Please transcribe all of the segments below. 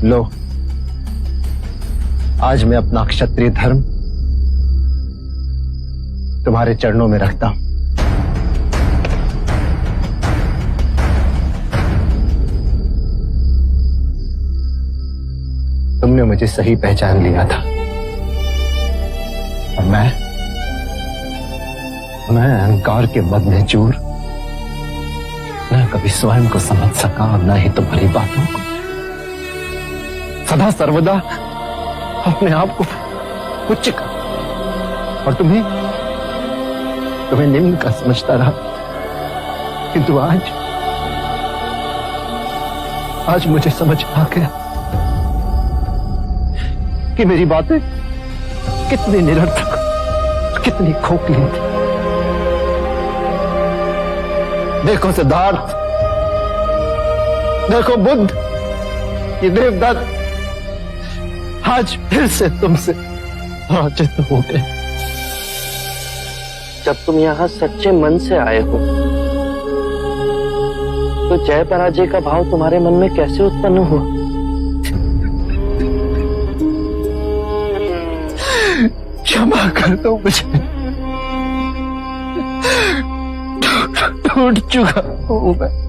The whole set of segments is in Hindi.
लो, आज मैं अपना क्षत्रिय धर्म तुम्हारे चरणों में रखता हूं। तुमने मुझे सही पहचान लिया था और मैं अहंकार के मद में चूर न कभी स्वयं को समझ सका और न ही तुम्हारी बातों को। सदा सर्वदा अपने आप को उच्च का और तुम्हें निम्न का समझता रहा, किंतु आज मुझे समझ आ गया कि मेरी बातें कितनी निरर्थक, कितनी खोखली थी। देखो सिद्धार्थ, देखो बुद्ध, ये देवदत्त आज फिर से तुमसे पराजित हो गए। जब तुम यहाँ सच्चे मन से आए हो तो जय पराजय का भाव तुम्हारे मन में कैसे उत्पन्न हुआ? क्षमा कर दो मुझे, टूट चुका हूं मैं,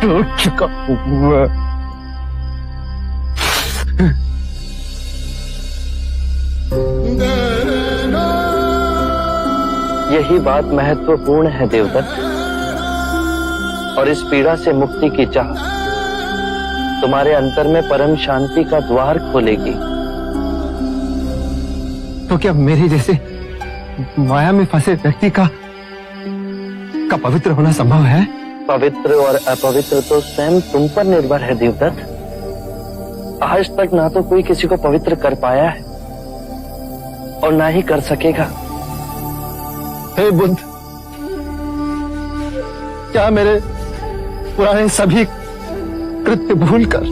टूट चुका हूं मैं। यही बात महत्वपूर्ण है देवदत्त, और इस पीड़ा से मुक्ति की चाह तुम्हारे अंतर में परम शांति का द्वार खोलेगी। तो क्या मेरे जैसे माया में फंसे व्यक्ति का पवित्र होना संभव है? पवित्र और अपवित्र तो स्वयं तुम पर निर्भर है देवदत्त। आज तक ना तो कोई किसी को पवित्र कर पाया है और ना ही कर सकेगा। हे बुद्ध, क्या मेरे पुराने सभी कृत्य भूलकर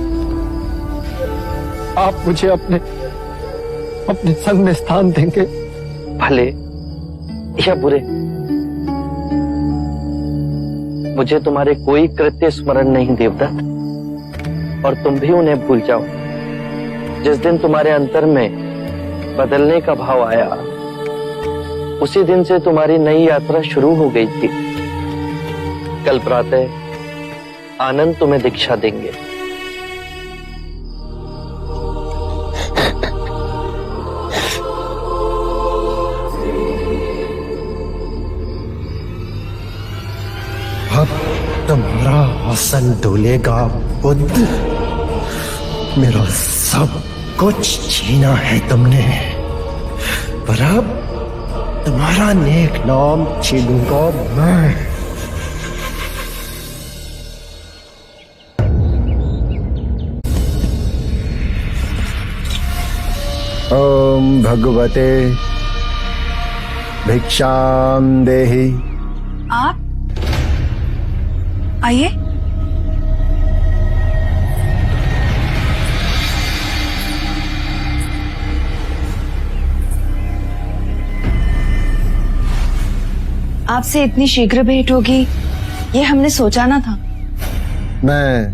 आप मुझे अपने संग में स्थान देंगे? भले या बुरे, मुझे तुम्हारे कोई कृत्य स्मरण नहीं देवदत्त, और तुम भी उन्हें भूल जाओ। जिस दिन तुम्हारे अंतर में बदलने का भाव आया, उसी दिन से तुम्हारी नई यात्रा शुरू हो गई थी। कल प्रातः आनंद तुम्हें दीक्षा देंगे। अब तुम्हारा आसन डोलेगा बुद्ध। मेरा सब कुछ छीना है तुमने, पर अब तुम्हारा नेक नाम छीनूंगा मैं। ओम भगवते भिक्षाम देहि। आप आइए। आपसे इतनी शीघ्र भेंट होगी ये हमने सोचा ना था। मैं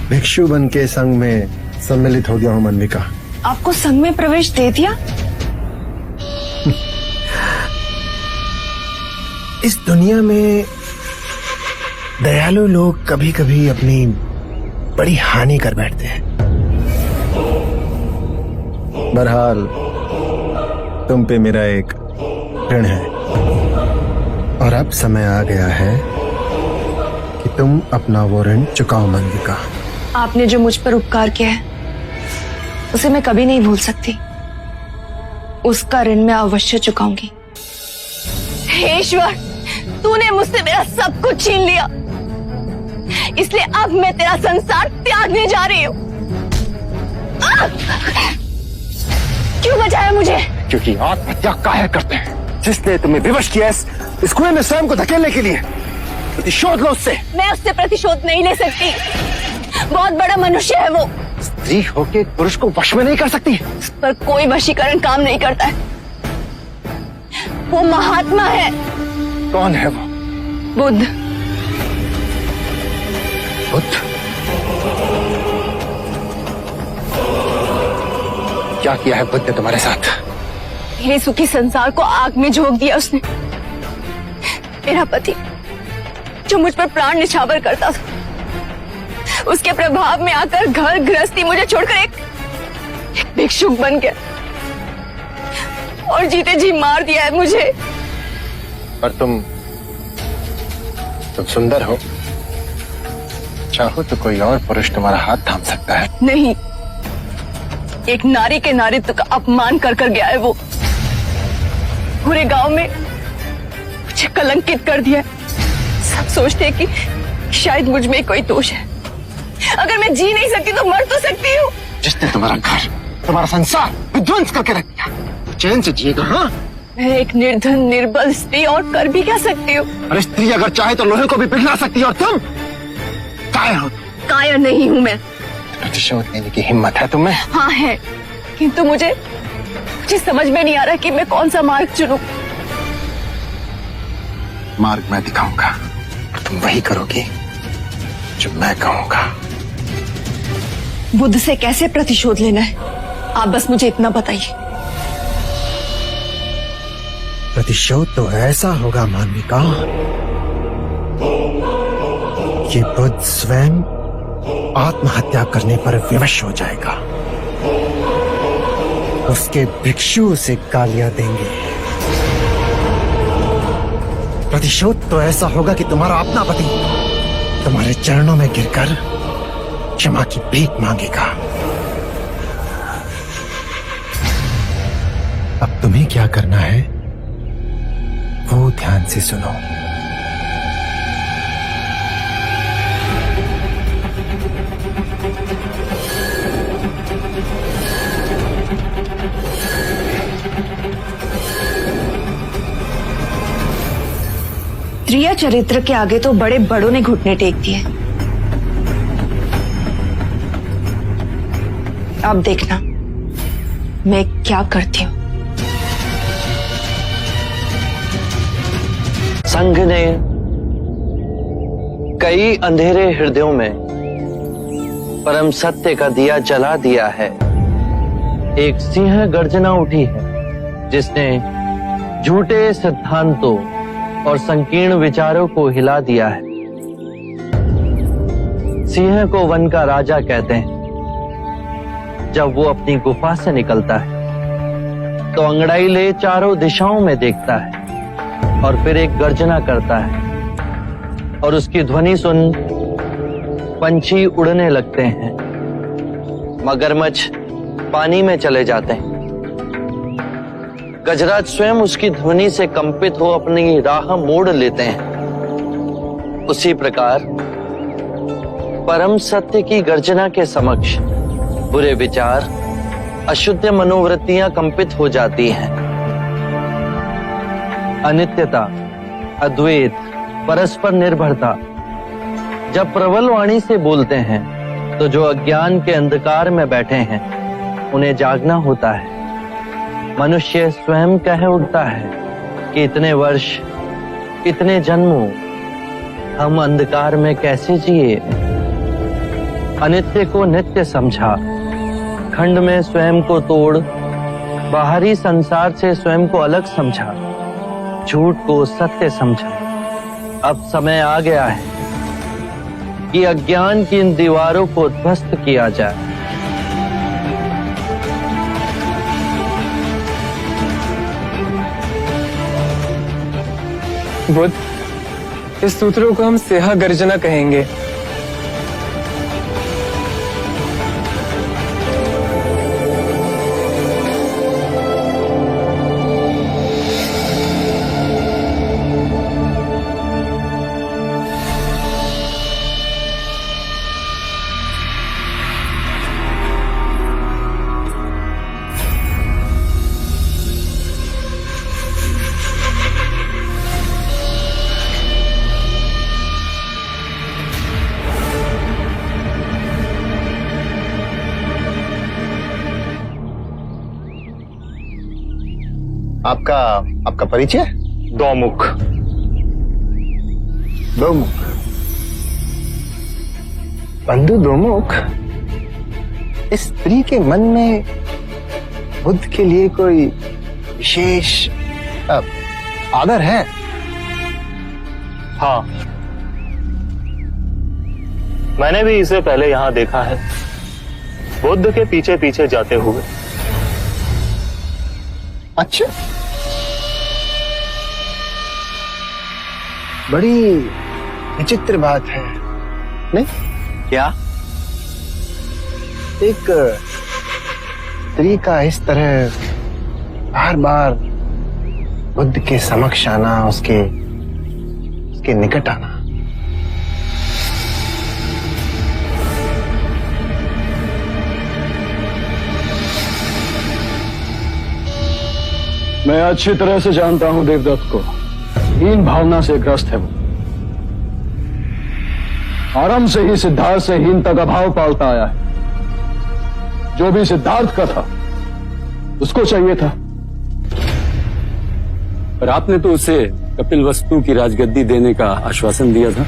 भिक्षु बन के संघ में सम्मिलित हो गया हूँ मनविका। आपको संघ में प्रवेश दे दिया? इस दुनिया में दयालु लोग कभी कभी अपनी बड़ी हानि कर बैठते हैं। बहरहाल तुम पे मेरा एक ऋण है और अब समय आ गया है कि तुम अपना वो ऋण चुकाओ मनविका। आपने जो मुझ पर उपकार किया है उसे मैं कभी नहीं भूल सकती। उसका ऋण मैं अवश्य चुकाऊंगी। हे ईश्वर, तूने मुझसे मेरा सब कुछ छीन लिया, इसलिए अब मैं तेरा संसार त्यागने जा रही हूँ। क्यों बचाया मुझे? क्योंकि आत्महत्या काहे करते हैं जिसने तुम्हें विवश किया इस कुएं में स्वयं को धकेलने के लिए। प्रतिशोध लो उससे। मैं उससे प्रतिशोध नहीं ले सकती। बहुत बड़ा मनुष्य है वो। स्त्री होके पुरुष को वश में नहीं कर सकती। इस पर कोई वशीकरण काम नहीं करता है। वो महात्मा है। कौन है वो? बुद्ध। बुद्ध, क्या किया है बुद्ध ने तुम्हारे साथ? मेरे सुखी संसार को आग में झोंक दिया उसने। मेरा पति जो मुझ पर प्राण निछावर करता था, उसके प्रभाव में आकर घर गृहस्थी मुझे छोड़कर एक भिक्षुक बन गया और जीते जी मार दिया है मुझे। पर तुम सुंदर हो, चाहो तो कोई और पुरुष तुम्हारा हाथ थाम सकता है। नहीं, एक नारी के नारित्व का अपमान कर कर गया है वो। पूरे गांव में मुझे कलंकित कर दिया। सब सोचते हैं कि शायद मुझ में कोई दोष है। अगर मैं जी नहीं सकती तो मर तो सकती हूँ। जिसने तुम्हारा घर, तुम्हारा संसार विध्वंस करके रख दिया, चैन से जिएगा? हाँ, मैं एक निर्धन निर्बल स्त्री और कर भी क्या सकती हूँ? अरे स्त्री अगर चाहे तो लोहे को भी पिघला सकती है, और तुम कायर हो। कायर नहीं हूँ मैं। प्रतिशोध लेने की हिम्मत है तुम्हें? हाँ है, किंतु मुझे समझ में नहीं आ रहा कि मैं कौन सा मार्ग चुनूं। मार्ग मैं दिखाऊंगा और तुम वही करोगी जो मैं कहूंगा। बुद्ध से कैसे प्रतिशोध लेना है, आप बस मुझे इतना बताइए। प्रतिशोध तो ऐसा होगा मानविका कि बुद्ध स्वयं आत्महत्या करने पर विवश हो जाएगा। उसके भिक्षु उसे गालियां देंगे। प्रतिशोध तो ऐसा होगा कि तुम्हारा अपना पति तुम्हारे चरणों में गिरकर क्षमा की भीख मांगेगा। अब तुम्हें क्या करना है वो ध्यान से सुनो। त्रिया चरित्र के आगे तो बड़े बड़ों ने घुटने टेक दिए। अब देखना मैं क्या करती हूँ। संघ ने कई अंधेरे हृदयों में परम सत्य का दिया जला दिया है। एक सिंह गर्जना उठी है जिसने झूठे सिद्धांतों और संकीर्ण विचारों को हिला दिया है। सिंह को वन का राजा कहते हैं। जब वो अपनी गुफा से निकलता है तो अंगड़ाई ले चारों दिशाओं में देखता है और फिर एक गर्जना करता है और उसकी ध्वनि सुन पंछी उड़ने लगते हैं, मगरमच्छ पानी में चले जाते हैं। गजराज स्वयं उसकी ध्वनि से कंपित हो अपनी राह मोड़ लेते हैं। उसी प्रकार परम सत्य की गर्जना के समक्ष बुरे विचार, अशुद्ध मनोवृत्तियां कंपित हो जाती हैं। अनित्यता, अद्वैत, परस्पर निर्भरता जब प्रबल वाणी से बोलते हैं तो जो अज्ञान के अंधकार में बैठे हैं उन्हें जागना होता है। मनुष्य स्वयं कह उठता है कि इतने वर्ष, इतने जन्मों हम अंधकार में कैसे जिए। अनित्य को नित्य समझा, खंड में स्वयं को तोड़, बाहरी संसार से स्वयं को अलग समझा, झूठ को सत्य समझा। अब समय आ गया है कि अज्ञान की इन दीवारों को ध्वस्त किया जाए। बुद्ध, इस सूत्रों को हम सिंह गर्जना कहेंगे। आपका परिचय? दौमुख। दौमुख। बंधु दोमुख, इस स्त्री के मन में बुद्ध के लिए कोई विशेष आदर है? हाँ, मैंने भी इसे पहले यहां देखा है, बुद्ध के पीछे पीछे जाते हुए। अच्छा, बड़ी विचित्र बात है, नहीं? क्या? एक स्त्री का इस तरह बार बार बुद्ध के समक्ष आना, उसके निकट आना। मैं अच्छी तरह से जानता हूं देवदत्त को, हीन भावना से ग्रस्त है वो। आरंभ से ही सिद्धार्थ से हीनता का भाव पालता आया है। जो भी सिद्धार्थ का था उसको चाहिए था, पर आपने तो उसे कपिलवस्तु की राजगद्दी देने का आश्वासन दिया था।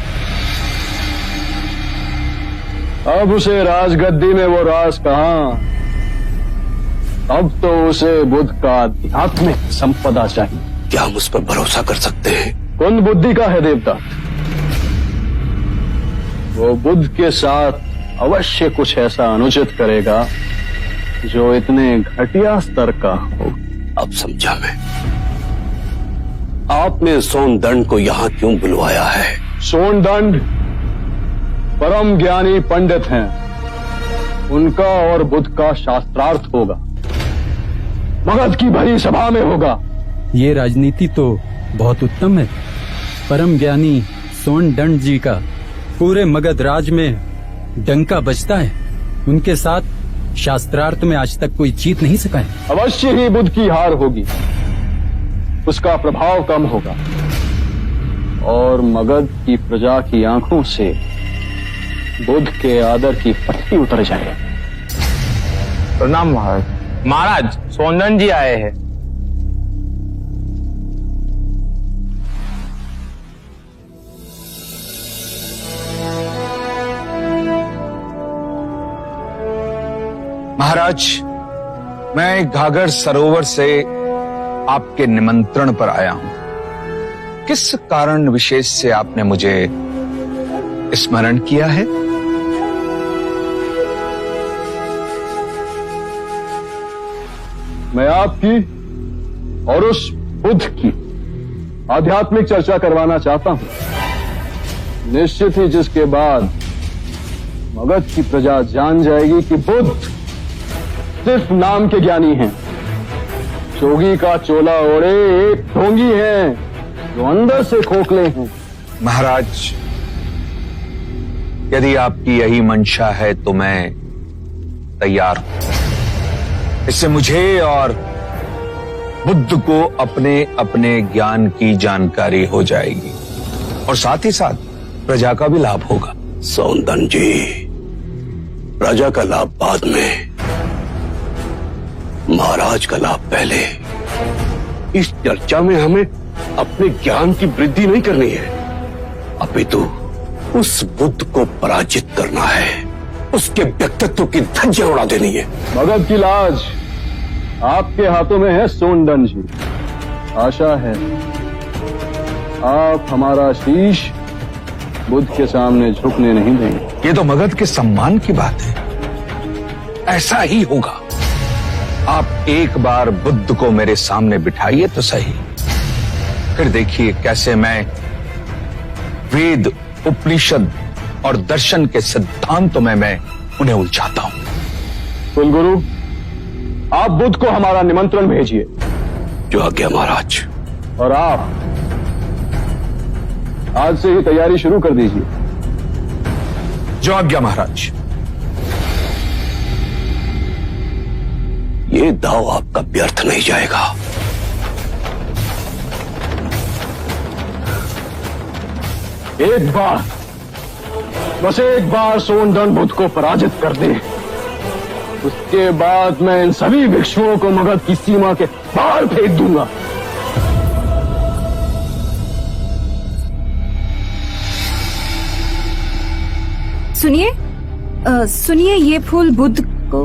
अब उसे राजगद्दी में वो राज कहां, अब तो उसे बुद्ध का आध्यात्मिक संपदा चाहिए। क्या हम उस पर भरोसा कर सकते हैं? कुंद बुद्धि का है देवता, वो बुद्ध के साथ अवश्य कुछ ऐसा अनुचित करेगा जो इतने घटिया स्तर का हो। अब समझा मैं। आपने सोनदंड को यहाँ क्यों बुलवाया है? सोनदंड परम ज्ञानी पंडित हैं, उनका और बुद्ध का शास्त्रार्थ होगा, मगध की भरी सभा में होगा। ये राजनीति तो बहुत उत्तम है। परम ज्ञानी सोनदंड जी का पूरे मगध राज में डंका बजता है। उनके साथ शास्त्रार्थ में आज तक कोई जीत नहीं सका है। अवश्य ही बुद्ध की हार होगी, उसका प्रभाव कम होगा और मगध की प्रजा की आंखों से बुद्ध के आदर की पट्टी उतर जाए। प्रणाम महाराज। महाराज, सोनदंड जी आए हैं। महाराज, मैं घाघर सरोवर से आपके निमंत्रण पर आया हूं। किस कारण विशेष से आपने मुझे स्मरण किया है? मैं आपकी और उस बुद्ध की आध्यात्मिक चर्चा करवाना चाहता हूं। निश्चित ही जिसके बाद मगध की प्रजा जान जाएगी कि बुद्ध सिर्फ नाम के ज्ञानी हैं, जोगी का चोला ओढ़े एक ढोंगी हैं जो अंदर से खोखले हैं। महाराज, यदि आपकी यही मंशा है तो मैं तैयार हूं। इससे मुझे और बुद्ध को अपने अपने ज्ञान की जानकारी हो जाएगी और साथ ही साथ प्रजा का भी लाभ होगा। सोनदंड जी, प्रजा का लाभ बाद में, महाराज का लाभ पहले। इस चर्चा में हमें अपने ज्ञान की वृद्धि नहीं करनी है, अपितु उस बुद्ध को पराजित करना है, उसके व्यक्तित्व की धज्जियां उड़ा देनी है। मगध की लाज आपके हाथों में है सोनदंड जी। आशा है आप हमारा शीश बुद्ध के सामने झुकने नहीं देंगे। ये तो मगध के सम्मान की बात है, ऐसा ही होगा। आप एक बार बुद्ध को मेरे सामने बिठाइए तो सही, फिर देखिए कैसे मैं वेद, उपनिषद और दर्शन के सिद्धांतों में मैं उन्हें उलझाता हूं। कुलगुरु, आप बुद्ध को हमारा निमंत्रण भेजिए। जो आज्ञा महाराज। और आप आज से ही तैयारी शुरू कर दीजिए। जो आज्ञा महाराज। ये दाव आपका व्यर्थ नहीं जाएगा। एक बार, बस एक बार सोनदंड बुद्ध को पराजित कर दे, उसके बाद मैं इन सभी भिक्षुओं को मगध की सीमा के बाहर फेंक दूंगा। सुनिए, सुनिए, ये फूल बुद्ध को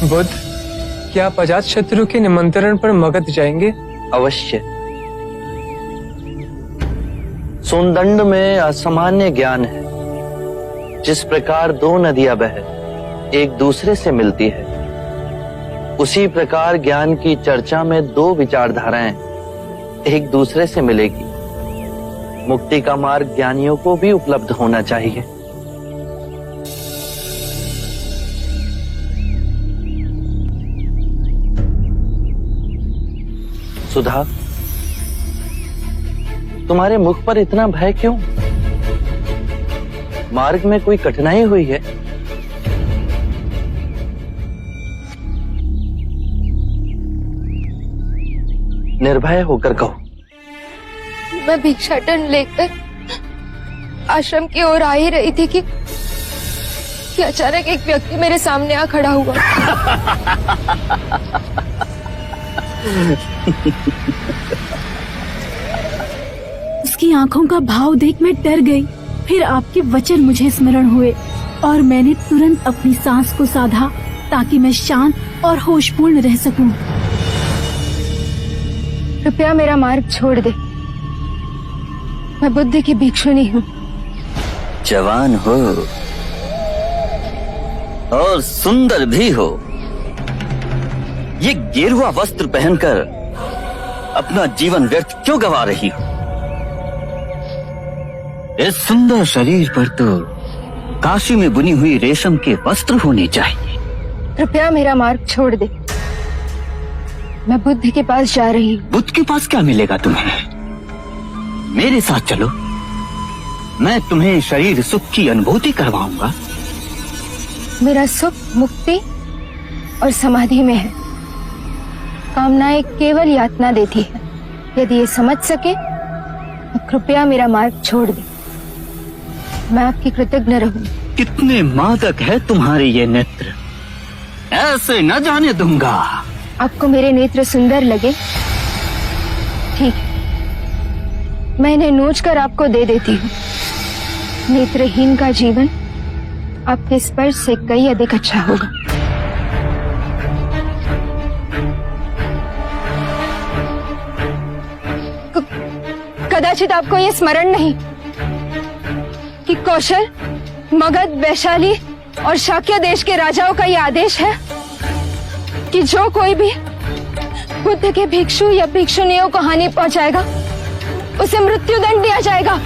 बुद्ध, क्या आप अजात शत्रु के निमंत्रण पर मगध जाएंगे? अवश्य। सोनदंड में असामान्य ज्ञान है। जिस प्रकार दो नदियां बह एक दूसरे से मिलती है, उसी प्रकार ज्ञान की चर्चा में दो विचारधाराएं एक दूसरे से मिलेगी। मुक्ति का मार्ग ज्ञानियों को भी उपलब्ध होना चाहिए। सुधा, तुम्हारे मुख पर इतना भय क्यों? मार्ग में कोई कठिनाई हुई है? निर्भय होकर कहो। मैं भिक्षाटन लेकर आश्रम की ओर आ ही रही थी कि अचानक एक व्यक्ति मेरे सामने आ खड़ा हुआ। उसकी आंखों का भाव देख मैं डर गई। फिर आपके वचन मुझे स्मरण हुए और मैंने तुरंत अपनी सांस को साधा ताकि मैं शांत और होशपूर्ण रह सकूं। कृपया मेरा मार्ग छोड़ दे। मैं बुद्ध की भिक्षुनी हूँ। जवान हो और सुंदर भी हो, ये गेरुआ वस्त्र पहनकर अपना जीवन व्यर्थ क्यों गवा रही हो? इस सुंदर शरीर पर तो काशी में बुनी हुई रेशम के वस्त्र होने चाहिए। कृपया मेरा मार्ग छोड़ दे। मैं बुद्ध के पास जा रही हूँ। बुद्ध के पास क्या मिलेगा तुम्हें? मेरे साथ चलो, मैं तुम्हें शरीर सुख की अनुभूति करवाऊंगा। मेरा सुख मुक्ति और समाधि में है। कामनाएं केवल यातना देती है। यदि ये समझ सके तो कृपया मेरा मार्ग छोड़ दे। मैं आपकी कृतज्ञ रहूं। कितने मादक है तुम्हारे ये नेत्र, ऐसे न जाने दूंगा। आपको मेरे नेत्र सुंदर लगे? ठीक है, मैं इन्हें नोच कर आपको दे देती हूँ। नेत्रहीन का जीवन आपके स्पर्श से कई अधिक अच्छा होगा। कदाचित आपको यह स्मरण नहीं कि कौशल, मगध, वैशाली और शाक्य देश के राजाओं का यह आदेश है कि जो कोई भी बुद्ध के भिक्षु या भिक्षुनियों को हानि पहुंचाएगा उसे मृत्यु दंड दिया जाएगा।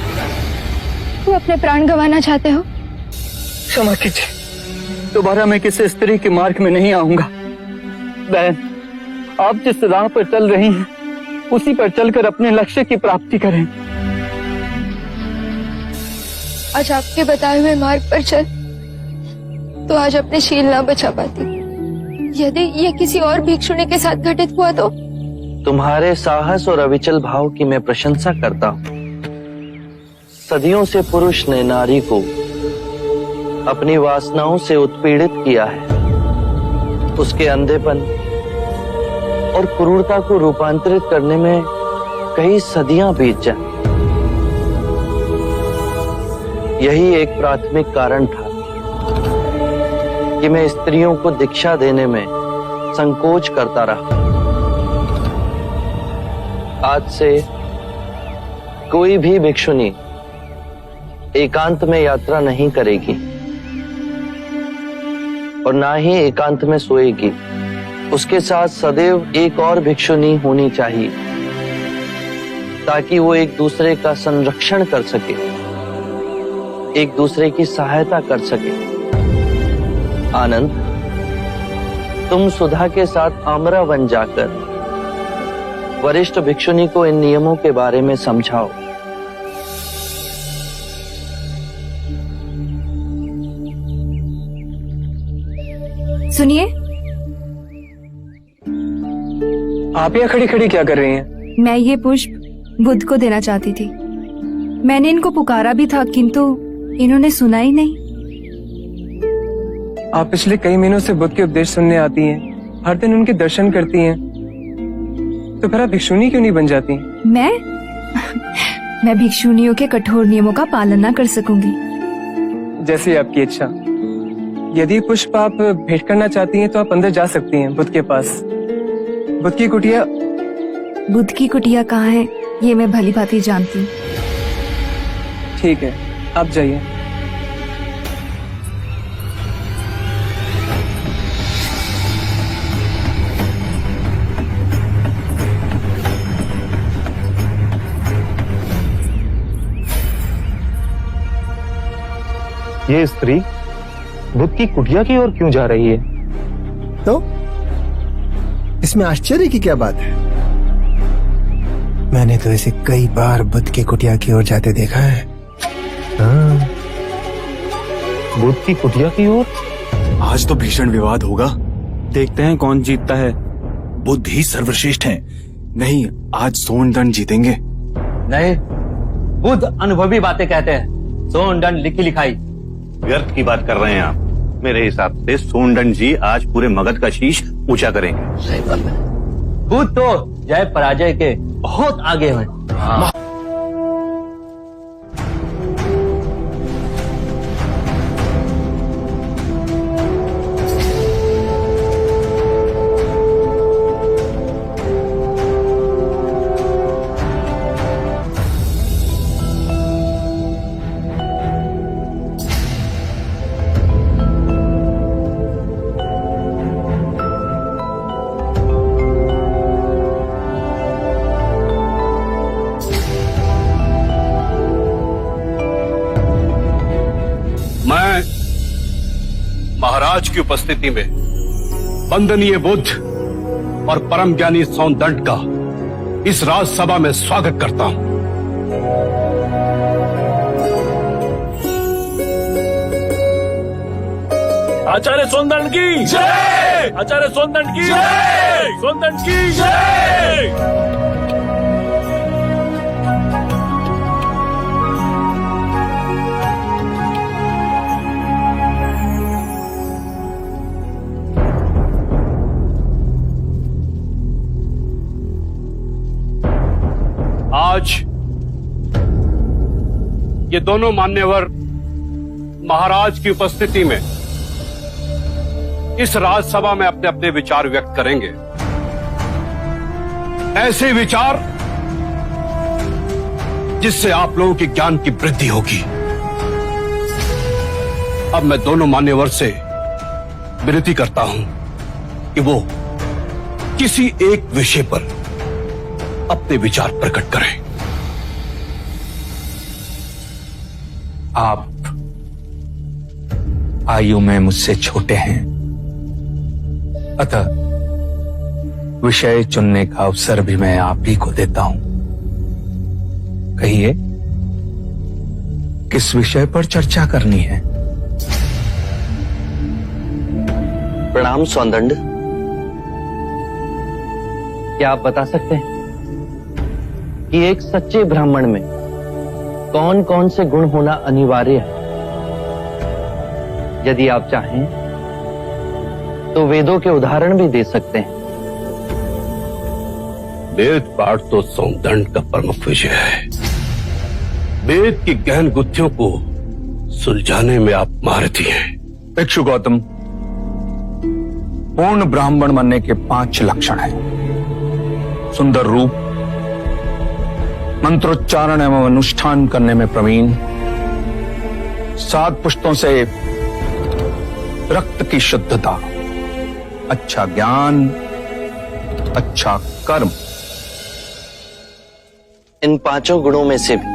तुम अपने प्राण गंवाना चाहते हो? क्षमा कीजिए, दोबारा मैं किसी स्त्री के मार्ग में नहीं आऊंगा। बहन, आप जिस राह पर चल रही हैं उसी पर चलकर अपने लक्ष्य की प्राप्ति करें। आज आपके बताए हुए मार्ग पर चल तो आज अपने शील ना बचा पाती। यदि ये किसी और भिक्षुणी के साथ घटित हुआ तो? तुम्हारे साहस और अविचल भाव की मैं प्रशंसा करता हूँ। सदियों से पुरुष ने नारी को अपनी वासनाओं से उत्पीड़ित किया है। उसके अंधेपन और क्रूरता को रूपांतरित करने में कई सदियां बीत जाए। यही एक प्राथमिक कारण था कि मैं स्त्रियों को दीक्षा देने में संकोच करता रहा। आज से कोई भी भिक्षुनी एकांत में यात्रा नहीं करेगी और ना ही एकांत में सोएगी। उसके साथ सदैव एक और भिक्षुनी होनी चाहिए ताकि वो एक दूसरे का संरक्षण कर सके, एक दूसरे की सहायता कर सके। आनंद, तुम सुधा के साथ आमरा वन जाकर वरिष्ठ भिक्षुनी को इन नियमों के बारे में समझाओ। सुनिए, आप यहाँ खड़ी खड़ी क्या कर रही हैं? मैं ये पुष्प बुद्ध को देना चाहती थी। मैंने इनको पुकारा भी था किंतु इन्होंने सुना ही नहीं। आप पिछले कई महीनों से बुद्ध के उपदेश सुनने आती हैं, हर दिन उनके दर्शन करती हैं, तो फिर आप भिक्षुनी क्यों नहीं बन जाती? मैं भिक्षुणियों के कठोर नियमों का पालन न कर सकूंगी। जैसे आपकी इच्छा। यदि पुष्प आप भेंट करना चाहती हैं तो आप अंदर जा सकती हैं बुद्ध के पास। बुद्ध की कुटिया। बुद्ध की कुटिया कहाँ है ये मैं भली भांति जानती हूँ। ठीक है, आप जाइए। ये स्त्री बुद्ध की कुटिया की ओर क्यों जा रही है? तो इसमें आश्चर्य की क्या बात है? मैंने तो इसे कई बार बुद्ध की कुटिया की ओर जाते देखा है। हाँ, बुद्ध की कुटिया की ओर। आज तो भीषण विवाद होगा। देखते हैं कौन जीतता है। बुद्ध ही सर्वश्रेष्ठ हैं। नहीं, आज सोनदंड जीतेंगे। नहीं, बुद्ध अनुभवी बातें कहते हैं। सोनदंड लिखी लिखाई। व्यर्थ की बात कर रहे हैं आप। मेरे हिसाब से सोनदंड जी आज पूरे मगध का शीश ऊंचा करेंगे। सही बात है। बुद्ध तो जय पराजय के बहुत आगे हैं। महाराज की उपस्थिति में वंदनीय बुद्ध और परम ज्ञानी सोनदंड का इस राजसभा में स्वागत करता हूं। आचार्य सोनदंड की जय। आचार्य सोनदंड की जय। सोनदंड की जय। आज ये दोनों मान्यवर महाराज की उपस्थिति में इस राजसभा में अपने अपने विचार व्यक्त करेंगे। ऐसे विचार जिससे आप लोगों के ज्ञान की वृद्धि होगी। अब मैं दोनों मान्यवर से विनती करता हूं कि वो किसी एक विषय पर अपने विचार प्रकट करें। आप आयु में मुझसे छोटे हैं, अतः विषय चुनने का अवसर भी मैं आप ही को देता हूं। कहिए, किस विषय पर चर्चा करनी है? प्रणाम सोनदंड। क्या आप बता सकते हैं कि एक सच्चे ब्राह्मण में कौन कौन से गुण होना अनिवार्य है? यदि आप चाहें तो वेदों के उदाहरण भी दे सकते हैं। वेद पाठ तो सोनदंड का प्रमुख विषय है। वेद की गहन गुत्थियों को सुलझाने में आप महारथी हैं। भिक्षु गौतम, पूर्ण ब्राह्मण बनने के 5 लक्षण हैं। सुंदर रूप, मंत्रोच्चारण एवं अनुष्ठान करने में प्रवीण, 7 पुष्टों से रक्त की शुद्धता, अच्छा ज्ञान, अच्छा कर्म। इन 5 गुणों में से भी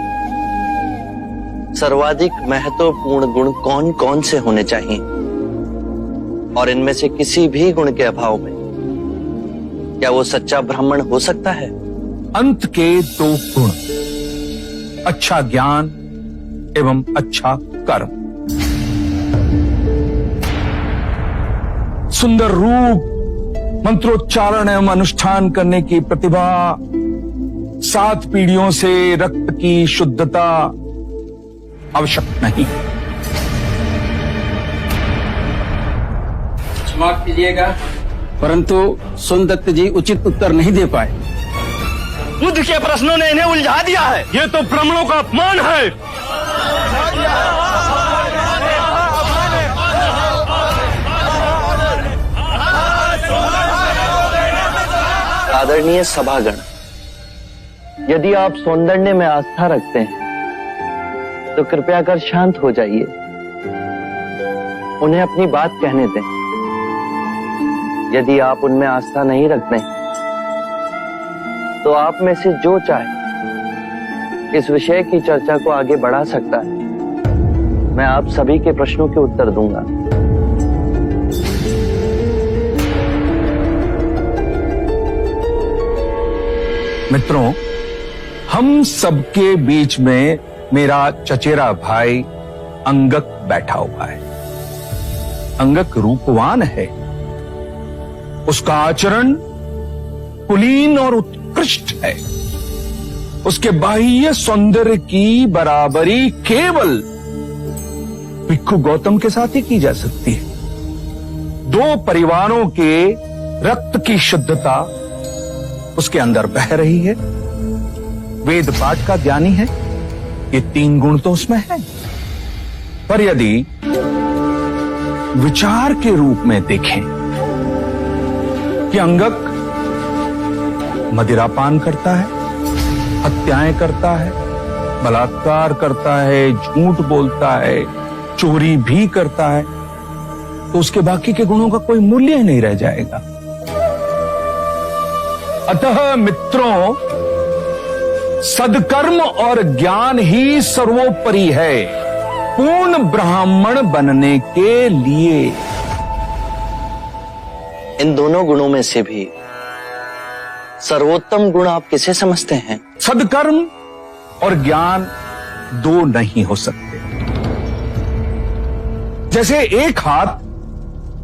सर्वाधिक महत्वपूर्ण गुण कौन कौन से होने चाहिए? और इनमें से किसी भी गुण के अभाव में क्या वो सच्चा ब्राह्मण हो सकता है? अंत के 2 गुण, अच्छा ज्ञान एवं अच्छा कर्म। सुंदर रूप, मंत्रोच्चारण एवं अनुष्ठान करने की प्रतिभा, 7 पीढ़ियों से रक्त की शुद्धता आवश्यक नहीं। क्षमा कीजिएगा, परंतु सोनदत्त जी उचित उत्तर नहीं दे पाए। बुद्ध के प्रश्नों ने इन्हें उलझा दिया है। ये तो ब्राह्मणों का अपमान है। आदरणीय सभागण, यदि आप सौंदर्य में आस्था रखते हैं तो कृपया कर शांत हो जाइए, उन्हें अपनी बात कहने दें। यदि आप उनमें आस्था नहीं रखते तो आप में से जो चाहे इस विषय की चर्चा को आगे बढ़ा सकता है। मैं आप सभी के प्रश्नों के उत्तर दूंगा। मित्रों, हम सबके बीच में मेरा चचेरा भाई अंगक बैठा हुआ है। अंगक रूपवान है, उसका आचरण कुलीन और उत्कृष्ट है। उसके बाह्य सौंदर्य की बराबरी केवल भिक्षु गौतम के साथ ही की जा सकती है। दो परिवारों के रक्त की शुद्धता उसके अंदर बह रही है, वेद पाठ का ज्ञानी है, ये 3 गुण तो उसमें है। पर यदि विचार के रूप में देखें कि अंगक मदिरापान करता है, हत्याएं करता है, बलात्कार करता है, झूठ बोलता है, चोरी भी करता है, तो उसके बाकी के गुणों का कोई मूल्य ही नहीं रह जाएगा। अतः मित्रों, सदकर्म और ज्ञान ही सर्वोपरि है पूर्ण ब्राह्मण बनने के लिए। इन दोनों गुणों में से भी सर्वोत्तम गुण आप किसे समझते हैं? सदकर्म और ज्ञान दो नहीं हो सकते। जैसे एक हाथ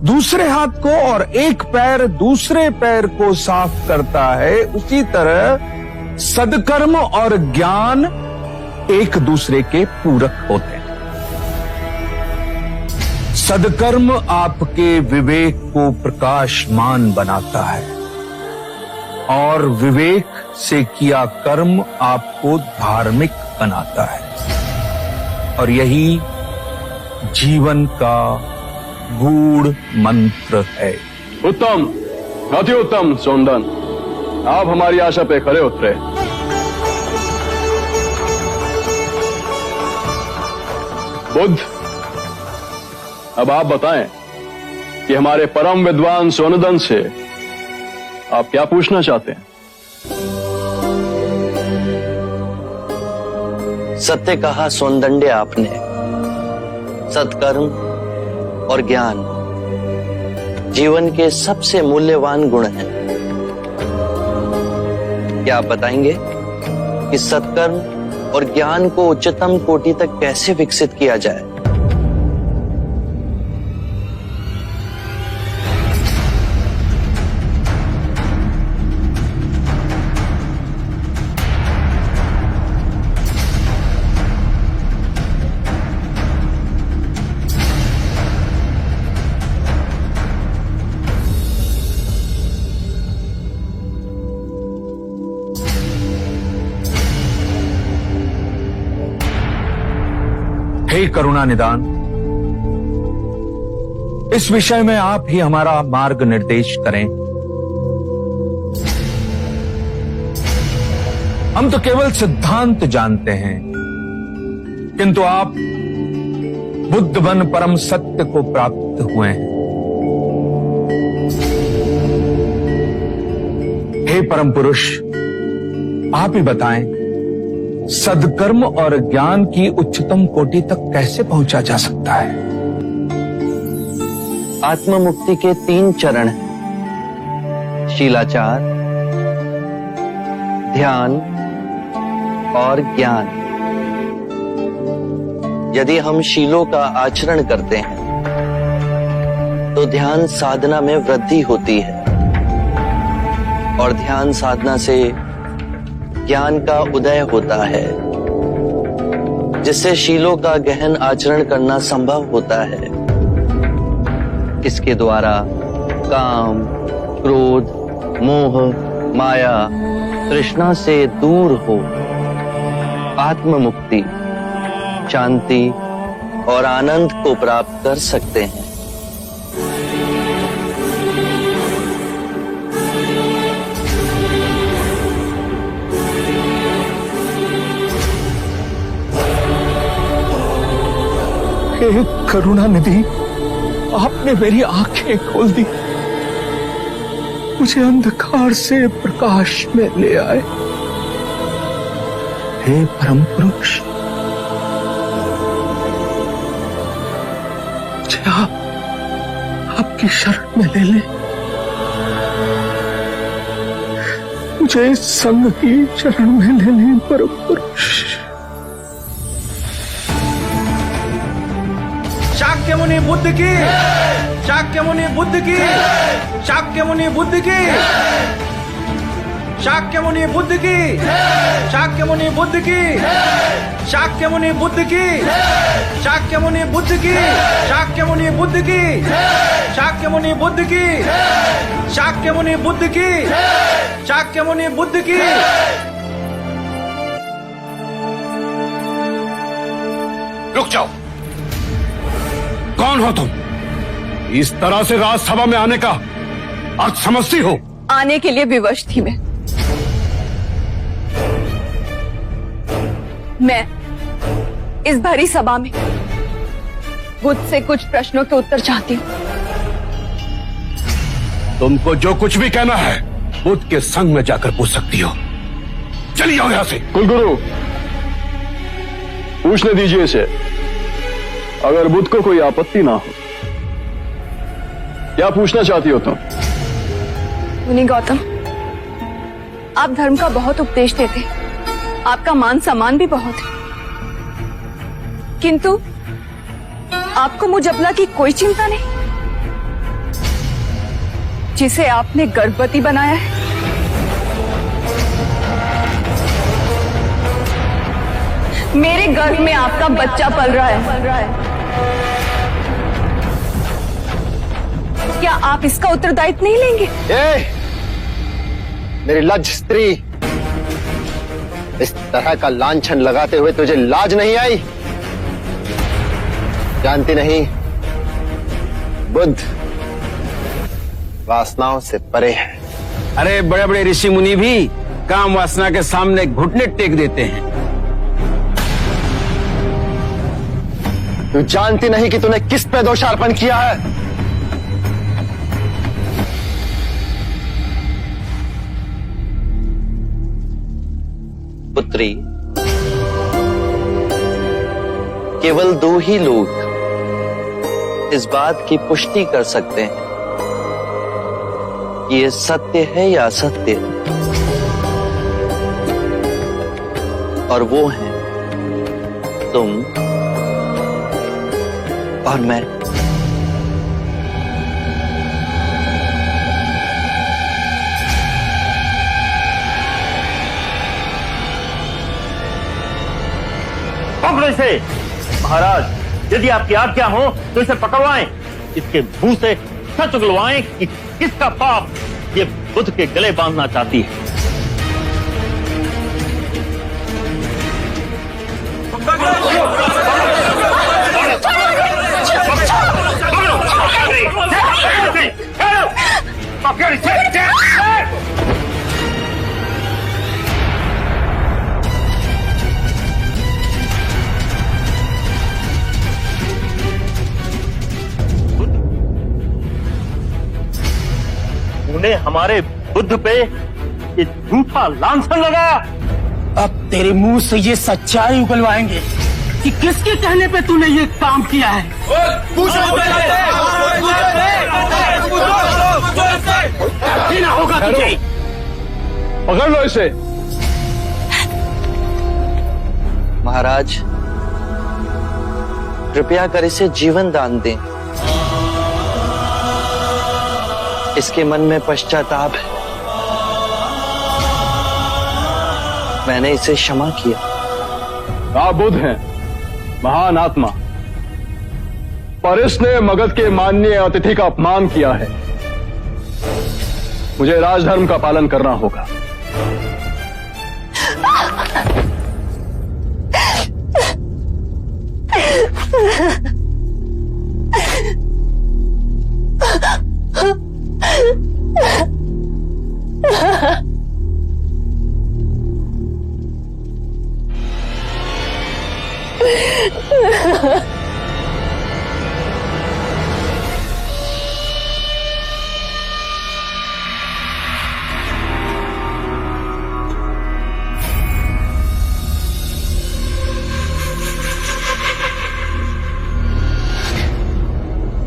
दूसरे हाथ को और एक पैर दूसरे पैर को साफ करता है, उसी तरह सदकर्म और ज्ञान एक दूसरे के पूरक होते हैं। सदकर्म आपके विवेक को प्रकाशमान बनाता है और विवेक से किया कर्म आपको धार्मिक बनाता है, और यही जीवन का गूढ़ मंत्र है। उत्तम, अति उत्तम सौंदन, आप हमारी आशा पे खरे उतरे। बुद्ध, अब आप बताएं कि हमारे परम विद्वान सोनदन से आप क्या पूछना चाहते हैं? सत्य कहा सौंदर्य आपने। सत्कर्म और ज्ञान जीवन के सबसे मूल्यवान गुण हैं। क्या आप बताएंगे कि सत्कर्म और ज्ञान को उच्चतम कोटि तक कैसे विकसित किया जाए? हे करुणा निदान, इस विषय में आप ही हमारा मार्ग निर्देश करें। हम तो केवल सिद्धांत जानते हैं, किंतु आप बुद्ध बन परम सत्य को प्राप्त हुए हैं। हे परम पुरुष, आप ही बताएं, सदकर्म और ज्ञान की उच्चतम कोटि तक कैसे पहुंचा जा सकता है? आत्म मुक्ति के 3 चरण हैं, शीलाचार, ध्यान और ज्ञान। यदि हम शीलों का आचरण करते हैं तो ध्यान साधना में वृद्धि होती है, और ध्यान साधना से ज्ञान का उदय होता है, जिससे शीलों का गहन आचरण करना संभव होता है। इसके द्वारा काम, क्रोध, मोह, माया तृष्णा से दूर हो आत्म मुक्ति, शांति और आनंद को प्राप्त कर सकते हैं। हे करुणा निधि, आपने मेरी आंखें खोल दी, मुझे अंधकार से प्रकाश में ले आए। हे परम पुरुष, मुझे आपकी शरण में ले ले, मुझे इस संग की शरण में ले ले परम पुरुष। शाक्य मुनि बुद्ध की, शाक्य मुनि बुद्ध की, शाक्य मुनि बुद्ध की, शाक्य मुनि बुद्ध की, शाक्य मुनि बुद्ध की, शाक्य मुनि बुद्ध की, शाक्य मुनि बुद्ध की, शाक्य मुनि बुद्ध की, शाक्य मुनि बुद्ध की, शाक्य मुनि बुद्ध की, शाक्य मुनि बुद्ध की। रुक जाओ, कौन हो तुम? इस तरह से राजसभा में आने का अर्थ समझती हो? आने के लिए विवश थी मैं इस भरी सभा में बुद्ध से कुछ प्रश्नों के उत्तर चाहती हूँ। तुमको जो कुछ भी कहना है बुद्ध के संग में जाकर पूछ सकती हो। चलिए आओ यहां से। कुलगुरु, पूछने दीजिए इसे, अगर बुद्ध को कोई आपत्ति ना हो। क्या पूछना चाहती हो तुम? मुनि गौतम, आप धर्म का बहुत उपदेश देते, आपका मान सम्मान भी बहुत है, किंतु आपको मुझ अबला की कोई चिंता नहीं, जिसे आपने गर्भवती बनाया है। मेरे गर्भ में आपका बच्चा पल रहा है, क्या आप इसका उत्तरदायित्व नहीं लेंगे? मेरी लज्ज स्त्री, इस तरह का लांछन लगाते हुए तुझे लाज नहीं आई? जानती नहीं, बुद्ध वासनाओं से परे है। अरे बड़े बड़े ऋषि मुनि भी काम वासना के सामने घुटने टेक देते हैं। तू जानती नहीं कि तूने किस पे दोषारोपण किया है? पुत्री, केवल दो ही लोग इस बात की पुष्टि कर सकते हैं कि ये सत्य है या असत्य है, और वो हैं तुम और मैं। पकड़ो इसे। महाराज, यदि आपकी आज्ञा हो तो इसे पकड़वाएं, इसके मुंह से सच उगलवाएं कि किसका पाप ये बुद्ध के गले बांधना चाहती है। उन्हें हमारे बुद्ध पे ये झूठा लांछन लगाया। अब तेरे मुंह से ये सच्चाई उगलवाएंगे कि किसके कहने पे तूने ये काम किया है। ना होगा तुझे। पकड़ लो इसे। महाराज, कृपया कर इसे जीवन दान दें। इसके मन में पश्चाताप है। मैंने इसे क्षमा किया। आप बुद्ध हैं, महान आत्मा, पर इसने मगध के माननीय अतिथि का अपमान किया है। मुझे राजधर्म का पालन करना होगा।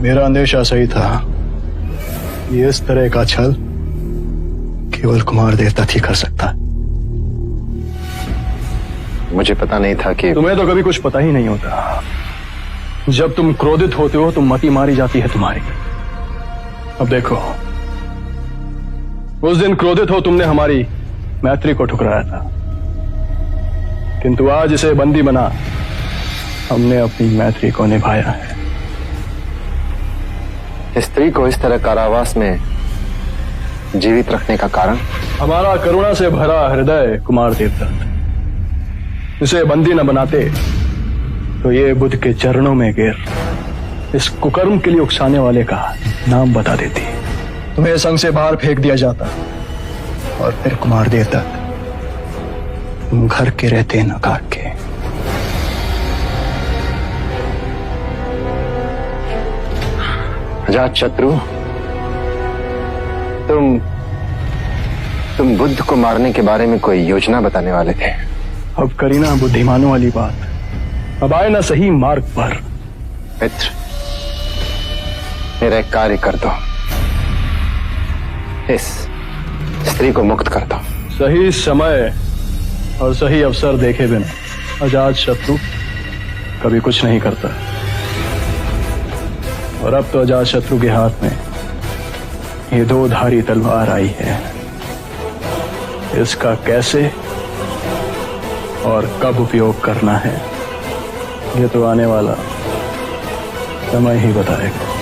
मेरा अंदेशा सही था। ये इस तरह का छल केवल कुमार देवता ही कर सकता है। मुझे पता नहीं था कि तुम्हें तो कभी कुछ पता ही नहीं होता। जब तुम क्रोधित होते हो तो मति मारी जाती है तुम्हारी। अब देखो, उस दिन क्रोधित हो तुमने हमारी मैत्री को ठुकराया था, किंतु आज इसे बंदी बना हमने अपनी मैत्री को निभाया है। स्त्री को इस तरह कारावास में जीवित रखने का कारण? हमारा करुणा से भरा हृदय कुमार देवदत्त। इसे बंदी न बनाते तो ये बुद्ध के चरणों में गिर इस कुकर्म के लिए उकसाने वाले का नाम बता देती। तुम्हें संग से बाहर फेंक दिया जाता और फिर कुमार देवदत्त तुम घर के रहते न काट के। अजात शत्रु, तुम बुद्ध को मारने के बारे में कोई योजना बताने वाले थे। अब करी ना बुद्धिमानों वाली बात। अब आए ना सही मार्ग पर। मित्र, मेरा एक कार्य कर दो। इस स्त्री को मुक्त कर दो। सही समय और सही अवसर देखे बिना अजात शत्रु कभी कुछ नहीं करता। और अब तो अजात शत्रु के हाथ में ये दो धारी तलवार आई है। इसका कैसे और कब उपयोग करना है ये तो आने वाला समय ही बताएगा।